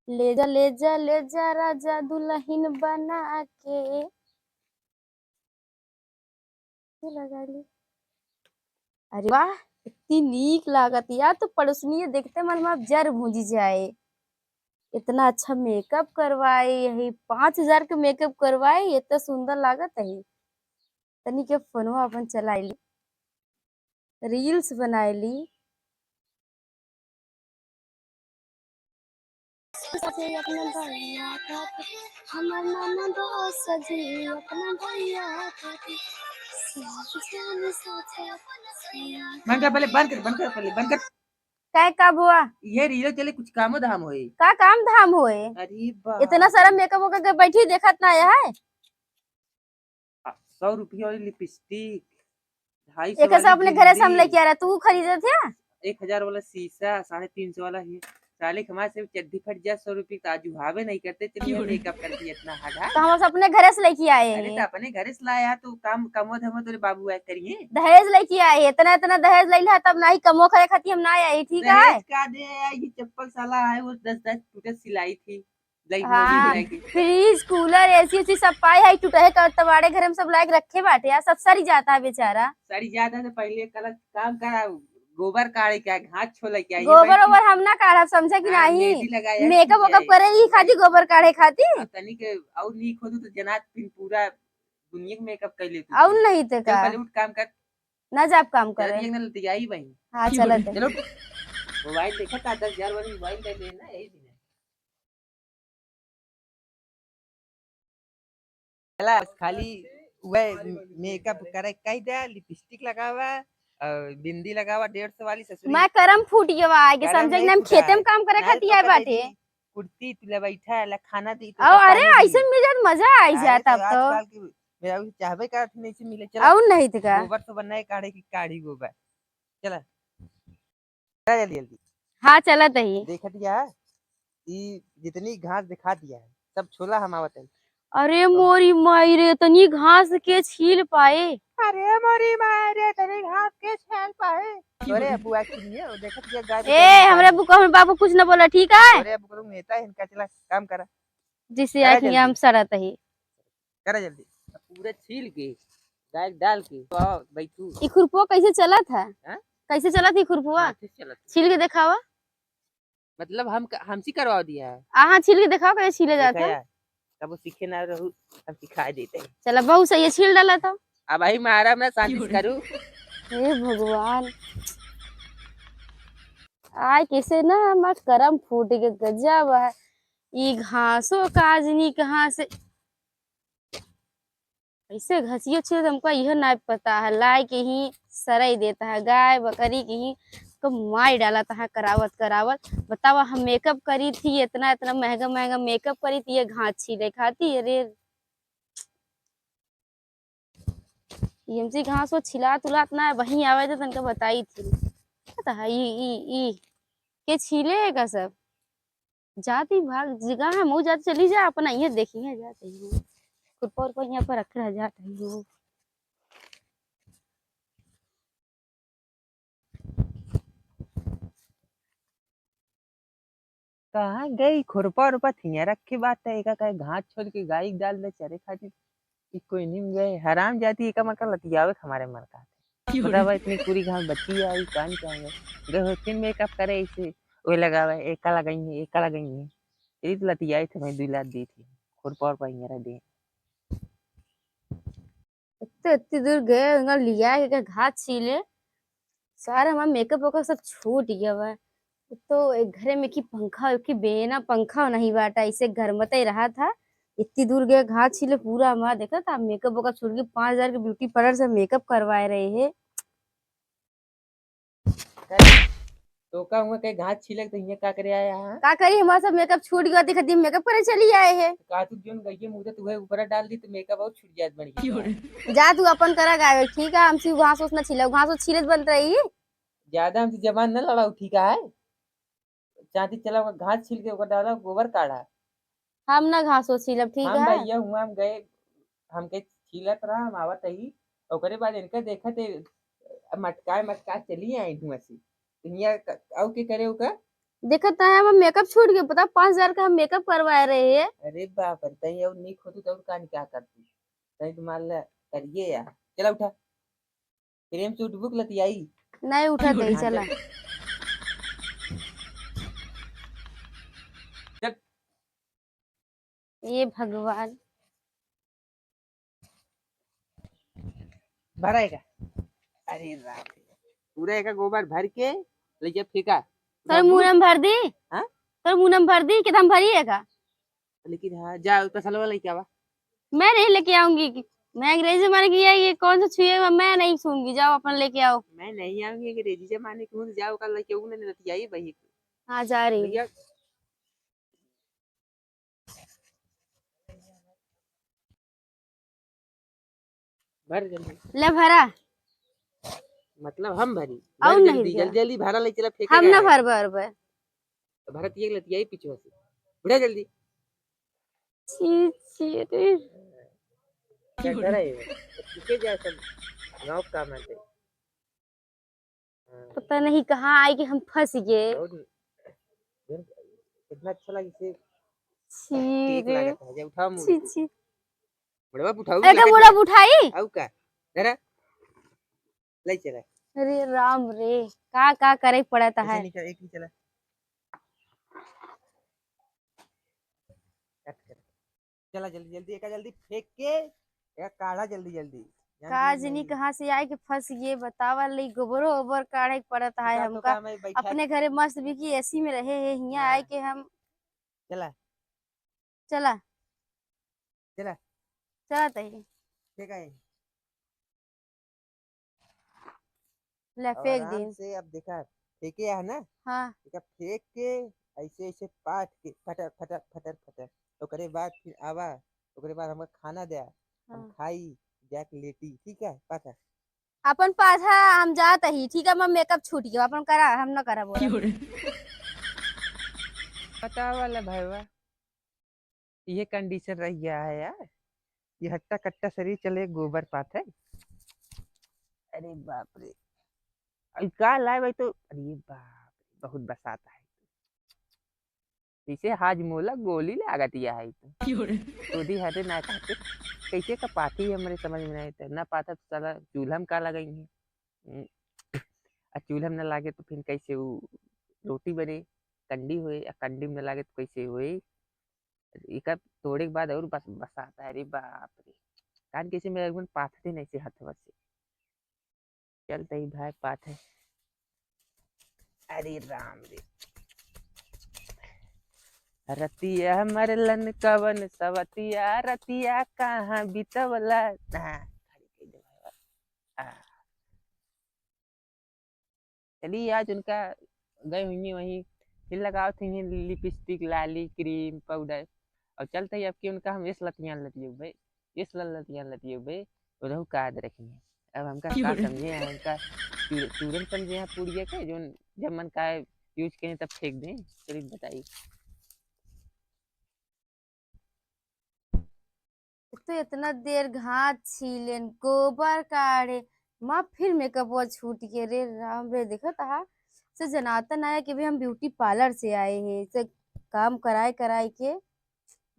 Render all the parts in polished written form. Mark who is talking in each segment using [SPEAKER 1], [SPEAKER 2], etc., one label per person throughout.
[SPEAKER 1] ले जा राजा दुल्हन बना के लगा ली। अरे वाह, इतनी नीक लागत यार। तो पड़ोसनी देखते मन में जर भूंजी जाए। इतना अच्छा मेकअप करवाए, यही 5,000 के मेकअप करवाए, इतना सुंदर लागत है। तनी के फोनवा अपन चलाइली, रील्स बनाएली। सजे अपना भैया खातिर, हमर ननद सजी अपना भैया खातिर।
[SPEAKER 2] बंद कर पहले, बंद कर, बंद कर पहले, बंद कर।
[SPEAKER 1] काय का बुआ?
[SPEAKER 2] ये रीलो चले कुछ कामो धाम होए।
[SPEAKER 1] का काम धाम होए?
[SPEAKER 2] अरे बा
[SPEAKER 1] इतना सारा मेकअप होकर के बैठी देखत ना आया है।
[SPEAKER 2] 100 रुपया वाली लिपस्टिक, 250
[SPEAKER 1] एक ऐसा
[SPEAKER 2] वाली
[SPEAKER 1] अपने घरे से हम
[SPEAKER 2] बिंदी,
[SPEAKER 1] लेके आ रहा, तू खरीदे थे?
[SPEAKER 2] 1000 वाला शीशा, 350 वाला है। साले हमारे से चड्डी फट जाए 100 रुपये तो आज हावे नहीं करते, चलिए मेकअप करती इतना हटा।
[SPEAKER 1] तो हम अपने घरे से लेके आए
[SPEAKER 2] अरे तो
[SPEAKER 1] हैं।
[SPEAKER 2] अपने घर से लाया तो काम कमो धमो तेरे बाबू आए करिए।
[SPEAKER 1] दहेज लेके आए हैं, इतना इतना दहेज ले लिया तब ना ही कमो करे खाती हम ना आए, ठीक है?
[SPEAKER 2] दहेज का दे, ये चप्पल साला है वो 10-10 टूटे सिलाई थी,
[SPEAKER 1] हाँ,
[SPEAKER 2] लेके
[SPEAKER 1] फ्रिज कूलर एसी उसी सब पाए है, टूटे का तबाड़े घर में सब लायक रखे बाटे यार, सब सरी जाता है बेचारा।
[SPEAKER 2] सारी ज्यादा तो पहले कल काम करा, गोबर काढ़े क्या, घास छोले क्या, ये
[SPEAKER 1] गोबर ओबर हम ना काढ़ब, समझा कि नहीं?
[SPEAKER 2] मेहंदी लगाया
[SPEAKER 1] मेकअप वेकअप करे ही खाती गोबर काढ़े खाती।
[SPEAKER 2] तनिक और नीक हो तो जनात फिर पूरा दुनिया के मेकअप कर ले तू।
[SPEAKER 1] और नहीं तो
[SPEAKER 2] चल
[SPEAKER 1] का
[SPEAKER 2] पहले उठ काम कर,
[SPEAKER 1] ना जाप काम करे।
[SPEAKER 2] जल्दी एक ना लतियाई बहन।
[SPEAKER 1] हाँ चलत है।
[SPEAKER 2] चलो मोबाइल देखा था, 10,000 वाली मोबाइल ले लेना यही दिन है। चला खाली वह मेकअप करे कई दे, लिपस्टिक लगावा और बिंदी लगावा 150 वाली ससुरी।
[SPEAKER 1] मैं करम फूट गया आगे,
[SPEAKER 2] गरम
[SPEAKER 1] समझे कि
[SPEAKER 2] नहीं
[SPEAKER 1] हम
[SPEAKER 2] फूटा
[SPEAKER 1] खेते
[SPEAKER 2] है,
[SPEAKER 1] में काम करे
[SPEAKER 2] नाल
[SPEAKER 1] खाती है
[SPEAKER 2] तो
[SPEAKER 1] बाटे।
[SPEAKER 2] कुर्ती तुले बैठा है, खाना दी तो
[SPEAKER 1] और अरे
[SPEAKER 2] पानी दी।
[SPEAKER 1] ऐसे मिल जात मजा आ
[SPEAKER 2] अरे
[SPEAKER 1] जाता
[SPEAKER 2] तो
[SPEAKER 1] अब तो।
[SPEAKER 2] आजकल की मेरा भी चाहबे का नहीं से मिले। चला
[SPEAKER 1] और नहीं तो का।
[SPEAKER 2] गोबर तो बनना है, काढ़े की काढ़ी गोबर। चला चला जल्दी जल्दी।
[SPEAKER 1] हाँ चलत ही।
[SPEAKER 2] देख दिया है ये जितनी घास दिखा दिया है सब छोला हम आवत है।
[SPEAKER 1] अरे मोरी माई रे, तनी घास के छील पाए।
[SPEAKER 2] अरे मोरी मारे तनी घास के छेल पाए। अरे अबू आ की नहीं है, वो देखत दिया गाय
[SPEAKER 1] ए हमरे बाबू कुछ न बोला, ठीक है?
[SPEAKER 2] अरे अबू करूं नेता है इनका, चला काम करा।
[SPEAKER 1] जिससे
[SPEAKER 2] करा
[SPEAKER 1] आखिर हम
[SPEAKER 2] जल्दी,
[SPEAKER 1] सरत ही।
[SPEAKER 2] करा जल्दी। पूरे छील के गाय डाल के तो आओ बैठू।
[SPEAKER 1] ई खुरपुआ कैसे चला था?
[SPEAKER 2] हां
[SPEAKER 1] कैसे चला थी खुरपुआ?
[SPEAKER 2] हाथ से चला
[SPEAKER 1] छील के दिखावा।
[SPEAKER 2] मतलब हम हमसी करवा दिया है।
[SPEAKER 1] हाँ छील के दिखाओ कैसे छीले
[SPEAKER 2] देखा
[SPEAKER 1] जाता।
[SPEAKER 2] यार तब वो सीखे ना रहू, हम सिखा देते हैं।
[SPEAKER 1] चला बहुत सही है, छील डाला था।
[SPEAKER 2] अब भाई मारा मैं शांति से करूं।
[SPEAKER 1] हे भगवान, आय कैसे ना हमार करम फूट के गजब है। ई घासों काजनी कहाँ से ऐसे घसियो छे, हमको यह ना पता है। लाए के ही सराई देता है, गाय बकरी की ही तो मार डाला था करावत करावत। बतावा हम मेकअप करी थी, इतना इतना महंगा महंगा मेकअप करी थी, ये घास छीले खाती। अरे एमसी घास वो छिला तुलात ना वहीं आवे थे तनका बताई थी। पता है ई के छीले का सब जाती भाग जगह हम जाती, चली जा अपना ये देखी है जाते ही कुरपर को यहाँ पर रख रह जाता है।
[SPEAKER 2] कहाँ गई खुरपा रुपा थिया रख के बात है, एका कहे घास छोड़ के गाय डाल दे चरे खाती। कोई नहीं गए हराम जाती एका मका लतियावे हमारे मर का बतावा इतनी पूरी घास बची आई कान चाहेंगे गए होते मेकअप करे ऐसे वो लगावे एका लगाई है यही तो लतियाई थे मैं 2 लाख दी थी खुरपा और पहिया दे।
[SPEAKER 1] इतने इतनी दूर गए उनका लिया है घास छीले, सारा हमारा मेकअप वेकअप सब छूट गया हुआ है। तो एक घरे में की पंखा की बेना पंखा नहीं बाटा, इसे घर मत ही रहा था। इतनी दूर गए घास छीले, पूरा हमारा देखा था मेकअप वेकअप छूट के 5,000 के ब्यूटी पार्लर से मेकअप करवाए रहे हैं।
[SPEAKER 2] तो का हुआ कहीं घास छिलक तो ये का करे आया है
[SPEAKER 1] का करी, हमारा सब मेकअप छूट गया, दिखती मेकअप करे चली आए हैं।
[SPEAKER 2] का तू जोन गई मुझे तुहे ऊपर डाल दी तो मेकअप और छूट जात बढ़िया।
[SPEAKER 1] जा तू अपन करा गावे, ठीक है? हमसे घास उस ना छिला, घास उस छिलत बनत रही।
[SPEAKER 2] ज्यादा हमसे जबान न लड़ाऊ ठीक है। चाहती चला घास छिल के ऊपर डाला गोबर काढ़ा।
[SPEAKER 1] हम ना घास उस छिलब, ठीक
[SPEAKER 2] हम
[SPEAKER 1] है?
[SPEAKER 2] भैया हुआ हम गए हमके छिलत रहा हम आवत ही ओकरे बाद इनका देखा थे मटका मटका चली आई धुआं से दुनिया औ के करे ओका
[SPEAKER 1] देखत है हम मेकअप छूट गया, पता 5,000 का हम मेकअप करवा रहे हैं।
[SPEAKER 2] अरे बाप रे, तई और नहीं खोतू तो का क्या करती, तई तो मान ले करिए यार। चला उठा, प्रेम से उठ, बुक लती आई।
[SPEAKER 1] नहीं उठत है,
[SPEAKER 2] हाँ
[SPEAKER 1] चला।
[SPEAKER 2] चल चल।
[SPEAKER 1] ये भगवान।
[SPEAKER 2] भराएगा, अरे रात पूरा एक गोबर भर के ले जा फेंका
[SPEAKER 1] तोर
[SPEAKER 2] बाबू।
[SPEAKER 1] मुंह में भर दी,
[SPEAKER 2] हाँ
[SPEAKER 1] तोर मुंह में भर दी कि हम भरी है का?
[SPEAKER 2] लेकिन हाँ जा तसलवा लेके आवा।
[SPEAKER 1] मैं नहीं लेके आऊंगी मैं अंग्रेजी माने की ये कौन सा छुएगा, मैं नहीं छूंगी, जाओ अपन लेके आओ।
[SPEAKER 2] मैं नहीं आऊंगी अंग्रेजी जमाने की हूँ, जाओ कल लेके उन्हें नहीं आई भाई
[SPEAKER 1] हाँ जा रही हूँ।
[SPEAKER 2] भैया। भर जल्दी,
[SPEAKER 1] ले भरा।
[SPEAKER 2] मतलब हम भरी,
[SPEAKER 1] और
[SPEAKER 2] भर
[SPEAKER 1] नहीं
[SPEAKER 2] जल्दी
[SPEAKER 1] दिया,
[SPEAKER 2] जल्दी जल्दी भरा ले चला फेंका
[SPEAKER 1] हम
[SPEAKER 2] गया
[SPEAKER 1] ना
[SPEAKER 2] है।
[SPEAKER 1] भर भर भर।
[SPEAKER 2] भरत ये लती आई पीछे से, बुढ़ा जल्दी।
[SPEAKER 1] छी छी रे।
[SPEAKER 2] क्या डरा है पीछे जा सब गाँव का मानते।
[SPEAKER 1] पता नहीं कहाँ आई कि हम फंस गए।
[SPEAKER 2] कितना अच्छा लगे से
[SPEAKER 1] छी
[SPEAKER 2] केक
[SPEAKER 1] रे।
[SPEAKER 2] लागत है, जा उठाओ मुंह
[SPEAKER 1] छी
[SPEAKER 2] तू
[SPEAKER 1] छी।
[SPEAKER 2] बड़वा उठाओ
[SPEAKER 1] अरे का
[SPEAKER 2] लगा
[SPEAKER 1] बुढ़ा
[SPEAKER 2] दिया
[SPEAKER 1] उठाई।
[SPEAKER 2] आउ का जरा ले चला।
[SPEAKER 1] अरे राम रे, का करे पड़ता
[SPEAKER 2] ऐसा
[SPEAKER 1] है।
[SPEAKER 2] नहीं कर, एक ही चला कट कर। चला जल्दी जल्दी, एक जल्दी फेंक के एक काढ़ा जल्दी जल्दी।
[SPEAKER 1] काजनी कहाँ से आई कि फंस गए, बतावा ले गोबरो ओबर काढ़े पड़ता है
[SPEAKER 2] तो
[SPEAKER 1] हमका।
[SPEAKER 2] काम है बैठा।
[SPEAKER 1] अपने घरे मस्त भी की एसी में रहे हैं, यहाँ आए के हम।
[SPEAKER 2] चला
[SPEAKER 1] चला
[SPEAKER 2] चला
[SPEAKER 1] चला तही।
[SPEAKER 2] फेंका है
[SPEAKER 1] ले
[SPEAKER 2] और
[SPEAKER 1] फेंक
[SPEAKER 2] आराम
[SPEAKER 1] दिन।
[SPEAKER 2] से। अब देखा फेंके है ना,
[SPEAKER 1] हाँ
[SPEAKER 2] देखा फेंक के ऐसे ऐसे पाट के फटर फटर फटर फटर। ओकरे बाद फिर आवा, ओकरे बाद हमका खाना दे, हम
[SPEAKER 1] हाँ।
[SPEAKER 2] खाई जाके लेटी, ठीक है पाता।
[SPEAKER 1] अपन पाछा हम जात ही, ठीक है। मैं मेकअप छूट गया अपन करा, हम ना करा बोला।
[SPEAKER 2] पता वाला भाईवा, ये कंडीशन रह गया है यार, ये हट्टा कट्टा शरीर चले गोबर पात है। अरे बाप रे, अब का लाए भाई तो, अरे बाप रे, बहुत बसाता है इसे हाजमोला गोली लागत या है तो दी हटे ना कहते कैसे का पाती है, हमारे समझ में नहीं आता ना पाता तो साला चूल्हा में का लगाएंगे। आ चूल्हा में ना लागे तो फिर कैसे वो रोटी बने, कंडी हुए या कंडी में ना लागे तो कैसे हुए। एक तोड़े के बाद और बस बसाता है। अरे बाप रे, कान कैसे मेरे एकदम पाथते नहीं से हाथ से चलते ही भाई पाथ है। अरे राम रे, रतिया मरलन कवन सवतिया, रतिया कहाँ बितवला चलिए आज उनका गए हुई वहीं, फिर लगाओ थे लिपस्टिक लाली क्रीम पाउडर और चलते ही अब की उनका हम इस लतियान लतियो भाई, इस लतियान लतियो भाई उधर काद रखेंगे। अब हमका का समझे हैं उनका चूरन समझे हैं पूड़िया के जो जब मन का यूज करें तब फेंक दें। चलिए बताइए।
[SPEAKER 1] तो इतना देर घास छीलेन गोबर काढ़े, माँ फिर मेकअप वो छूट गए। रे राम रे, देखा था से जनाता ना है कि भाई हम ब्यूटी पार्लर से आए हैं, से काम कराए कराए के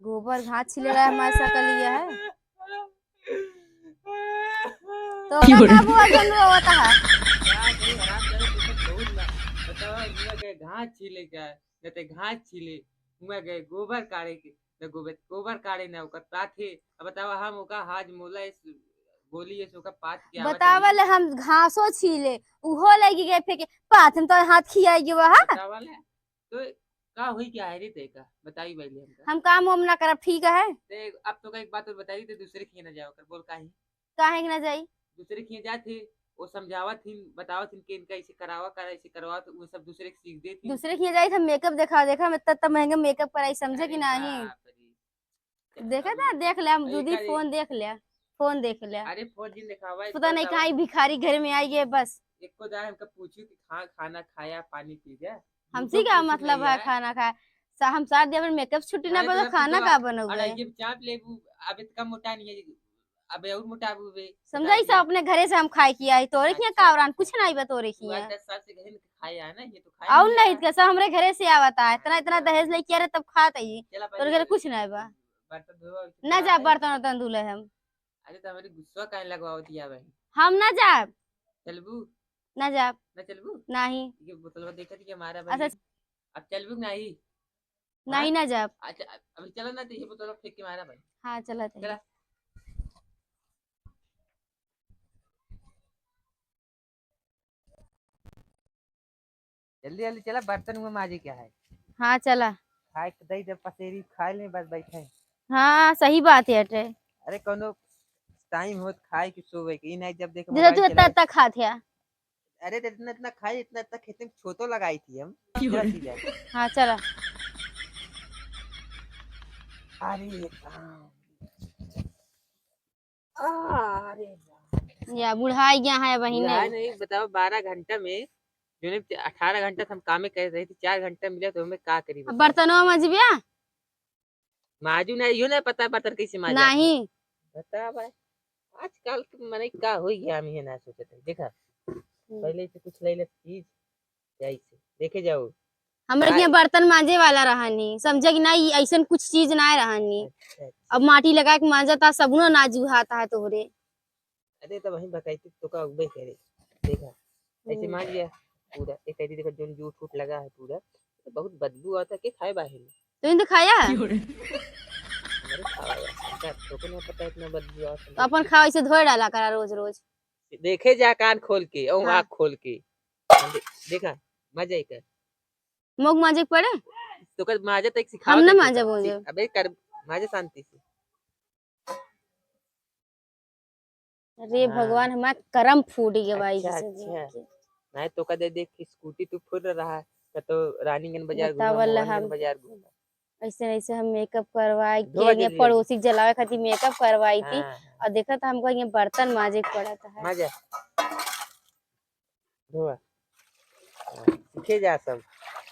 [SPEAKER 1] गोबर घास छिले रहा है हमारे सा लिया है। तो का बुआ जन रोता है।
[SPEAKER 2] घास छीले क्या जते घास छीले हुआ गए गोबर काढ़े के न गोबर काढ़े न ओकर पाथे। अब बतावा हम ओका हाज मोला इस गोली इस ओका पाथ के आवत
[SPEAKER 1] बतावल हम घासो छीले, उहो लगी गए फेंके, पाथ में तो हाथ खियाई गए वहा।
[SPEAKER 2] बतावल है तो का हुई क्या है रे ते का बताई पहले हमका।
[SPEAKER 1] हम काम वाम ना करब, ठीक है।
[SPEAKER 2] ते अब तो का एक बात और बताई ते दूसरे खिए न जाओ कर बोल काहे
[SPEAKER 1] काहे के ना जाई।
[SPEAKER 2] दूसरे खिए जाथे वो समझावत थी बतावत थी कि इनका ऐसे करावा कर ऐसे करवा तो वो सब दूसरे के सीख देती।
[SPEAKER 1] दूसरे के जाई हम मेकअप देखा देखा मैं इतना महंगा मेकअप कराई, समझे कि नहीं। देखा था, देख ले हम दूधी फोन देख लिया, फोन देख लिया।
[SPEAKER 2] अरे फोन जिन दिखावा
[SPEAKER 1] पता नहीं कहाँ भिखारी घर में आई है बस।
[SPEAKER 2] एक को जाए हमका पूछी कि खाना खाया पानी पी गया,
[SPEAKER 1] हमसे क्या मतलब है खाना खाया। हम साथ दिन मेकअप छुट्टी ना बनो खाना का बनोगे।
[SPEAKER 2] ये चाप ले अब इतना मोटा नहीं है अबे और मोटा बे
[SPEAKER 1] समझाई सब अपने घरे से हम खाए किया है तोरे किया
[SPEAKER 2] अच्छा
[SPEAKER 1] कावरान कुछ नहीं बा तोरे
[SPEAKER 2] तू आज
[SPEAKER 1] किया
[SPEAKER 2] 10 साल से घर में खाया है ना ये तो खाए
[SPEAKER 1] और
[SPEAKER 2] नहीं
[SPEAKER 1] नहीं
[SPEAKER 2] यार
[SPEAKER 1] कैसा हमरे घरे से आवता है इतना इतना
[SPEAKER 2] अच्छा
[SPEAKER 1] दहेज लेके आ रहे तब खाता ही
[SPEAKER 2] चला
[SPEAKER 1] तोरे
[SPEAKER 2] पहले
[SPEAKER 1] घरे कुछ नहीं बा
[SPEAKER 2] बर्तन धोवा
[SPEAKER 1] ना
[SPEAKER 2] चला
[SPEAKER 1] जा
[SPEAKER 2] भाई
[SPEAKER 1] बर्तन वर्तन धुले हम
[SPEAKER 2] अरे तो हमारी गुस्सा काहे लगवाओ दिया भाई
[SPEAKER 1] हम ना जा
[SPEAKER 2] चलबू
[SPEAKER 1] ना जा
[SPEAKER 2] ना चलबू
[SPEAKER 1] नहीं
[SPEAKER 2] ये बोतल देखा थी कि हमारा
[SPEAKER 1] अच्छा
[SPEAKER 2] भाई अब चलबू नहीं हाँ
[SPEAKER 1] नहीं ना जा
[SPEAKER 2] अच्छा अभी चलो ना तो ये बोतल फेंक के मारा भाई
[SPEAKER 1] हाँ चला
[SPEAKER 2] चला
[SPEAKER 1] चाहिए
[SPEAKER 2] जल्दी जल्दी चला बर्तन में माजे क्या है
[SPEAKER 1] हाँ चला
[SPEAKER 2] खाए के दही जब पसेरी खाए ले बस बैठे
[SPEAKER 1] हाँ सही बात है अटे
[SPEAKER 2] अरे कोनो टाइम होत खाए की सोवे की नहीं जब देखे
[SPEAKER 1] जैसे
[SPEAKER 2] मोबाइल
[SPEAKER 1] तू इतना
[SPEAKER 2] चलाए
[SPEAKER 1] इतना खात है
[SPEAKER 2] अरे तो इतना इतना खाए इतना इतना खेते में छोतो लगाई थी हम जरा सी जाए
[SPEAKER 1] हाँ चला
[SPEAKER 2] अरे राम अरे
[SPEAKER 1] या बुढ़ाई गया है बहिने
[SPEAKER 2] बुढ़ाई नहीं बताओ 12 घंटा में जो 18 घंटा हम काम कर रहे थे 4 घंटा मिला तो हमें क्या करी बताओ
[SPEAKER 1] बर्तनों मजबिया
[SPEAKER 2] माजू नहीं यूं नहीं पता बर्तन कैसे माजा
[SPEAKER 1] नहीं
[SPEAKER 2] बता भाई आजकल के मने का हो गया हम ये ना सोचे थे देखा पहले से कुछ ले ले चीज ऐसे देखे जाओ
[SPEAKER 1] हमरे के यहाँ बर्तन मांजे वाला रहनी समझे कि नहीं ऐसा कुछ चीज ना रहनी
[SPEAKER 2] अच्छा
[SPEAKER 1] अब
[SPEAKER 2] अच्छा
[SPEAKER 1] माटी लगा के मांजता सबनो नाजू हाथा है तोहरे
[SPEAKER 2] अरे तो वहीं बकाई तो का उबे करे देखा ऐसे मान लिया पूरा एक ऐसी देखा जो जूठ फूट लगा है पूरा तो बहुत बदबू आता है कि खाए बाहर में
[SPEAKER 1] तो इन तो खाया
[SPEAKER 2] हमारे खावा यार हमका तो को नहीं पता इतना बदबू आता
[SPEAKER 1] तो अपन खाओ इसे धोए डाला करा रोज रोज
[SPEAKER 2] है देखे जा कान खोल के और
[SPEAKER 1] हाँ
[SPEAKER 2] आँख खोल के देखा मजा ही कर
[SPEAKER 1] मुख मांजे के पड़े
[SPEAKER 2] तो कर माजा तक
[SPEAKER 1] हम
[SPEAKER 2] सिखाओ
[SPEAKER 1] ना
[SPEAKER 2] तो
[SPEAKER 1] मांजे
[SPEAKER 2] का
[SPEAKER 1] मुझे
[SPEAKER 2] अबे कर माजा शांति से
[SPEAKER 1] अरे
[SPEAKER 2] हाँ
[SPEAKER 1] भगवान हमारा करम फूट गया भाई
[SPEAKER 2] अच्छा
[SPEAKER 1] से देख
[SPEAKER 2] अच्छा
[SPEAKER 1] के
[SPEAKER 2] नहीं तो कदे देख कि स्कूटी तू फुर रहा है तो रानीगंज बाजार घूमा
[SPEAKER 1] बतावल
[SPEAKER 2] मोहनगंज
[SPEAKER 1] हम
[SPEAKER 2] बाजार घूमा
[SPEAKER 1] ऐसे ऐसे हम मेकअप करवाए के
[SPEAKER 2] धोआ
[SPEAKER 1] ये
[SPEAKER 2] जल्दी जल्दी
[SPEAKER 1] पड़ोसी जलावे खातिर मेकअप करवाई थी
[SPEAKER 2] हाँ
[SPEAKER 1] और देखा था हमको ये बर्तन मांजे के पड़ा था
[SPEAKER 2] मजा धोआ हाँ, सीखे जा सब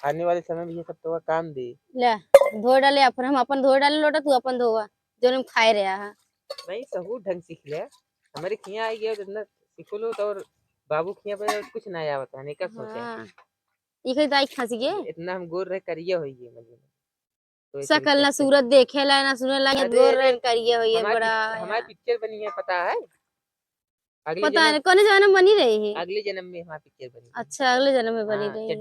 [SPEAKER 2] आने वाले समय में ये सब तो काम दे
[SPEAKER 1] ले धो डाले अपन हम अपन धो डाले लोटा तू अपन धोवा जो हम खाए रहा है
[SPEAKER 2] नहीं सहू ढंग सीख ले हमारे खिया आई गया तो सीखो लो तो और बाबू खिया पे कुछ ना आवत है नहीं का सोचे
[SPEAKER 1] हाँ ये दाई खस गए
[SPEAKER 2] इतना हम गोर रहे करिए होइए मजे में तो ऐसे
[SPEAKER 1] सकल ना
[SPEAKER 2] करते
[SPEAKER 1] सूरत देखे ला ना सुने ला ये
[SPEAKER 2] अरे
[SPEAKER 1] गोर
[SPEAKER 2] अरे
[SPEAKER 1] रन करिए हो ये बड़ा
[SPEAKER 2] हमारी पिक्चर बनी है पता है अगले
[SPEAKER 1] पता
[SPEAKER 2] जन्म
[SPEAKER 1] नहीं कौन जन्म बनी रही है
[SPEAKER 2] अगले जन्म में हमारी पिक्चर बनी है
[SPEAKER 1] अच्छा अगले जन्म में बनी
[SPEAKER 2] हाँ
[SPEAKER 1] रही है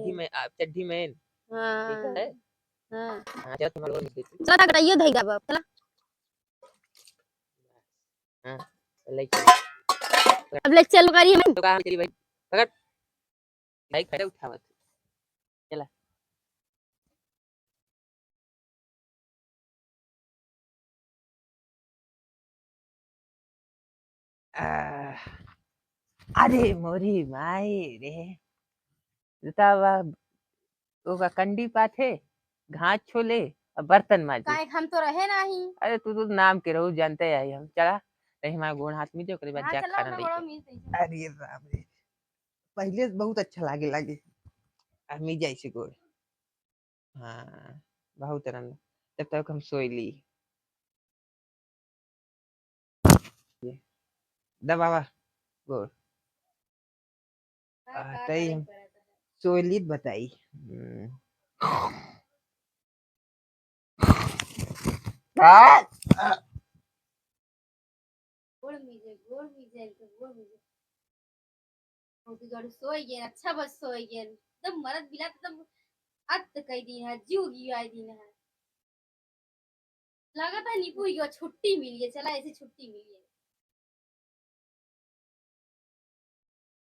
[SPEAKER 2] चड्ढी मैन देखा
[SPEAKER 1] हाँ
[SPEAKER 2] है
[SPEAKER 1] हाँ
[SPEAKER 2] हाँ चल तुम्हारे और देखी
[SPEAKER 1] चला कटाइयो धइगा बाप चला
[SPEAKER 2] हाँ ले चल
[SPEAKER 1] अब ले चल करिए मैं
[SPEAKER 2] तो कहा तेरी भाई पकड़ भाई खड़े उठावत चला आह, अरे मोरी माई रे बतावा ओका कंडी पाथे घास छोले और बर्तन माजे
[SPEAKER 1] काहे हम तो रहे नहीं
[SPEAKER 2] अरे तू तो नाम के रहू जानते आई हम चला नहीं हमारा गोड़ हाथ में जो ओकरे बाद
[SPEAKER 1] हाँ
[SPEAKER 2] जा
[SPEAKER 1] चला
[SPEAKER 2] खाना
[SPEAKER 1] अपना
[SPEAKER 2] ले
[SPEAKER 1] बड़ा
[SPEAKER 2] के
[SPEAKER 1] मीत
[SPEAKER 2] अरे राम रे पहले बहुत अच्छा लागे लागे अब मी जाई से गोड़ हाँ बहुत रंग तब तक हम सोई ली दबावा गोड़ तई हम सोई ली बताई
[SPEAKER 1] गोड़ मीजे तो गड़ सोई गए अच्छा बस सोई गए तब मरद बिला तब अत कई दिन है जीव की आई दिन है लगा था नीपू की छुट्टी मिली है चला ऐसे छुट्टी मिली है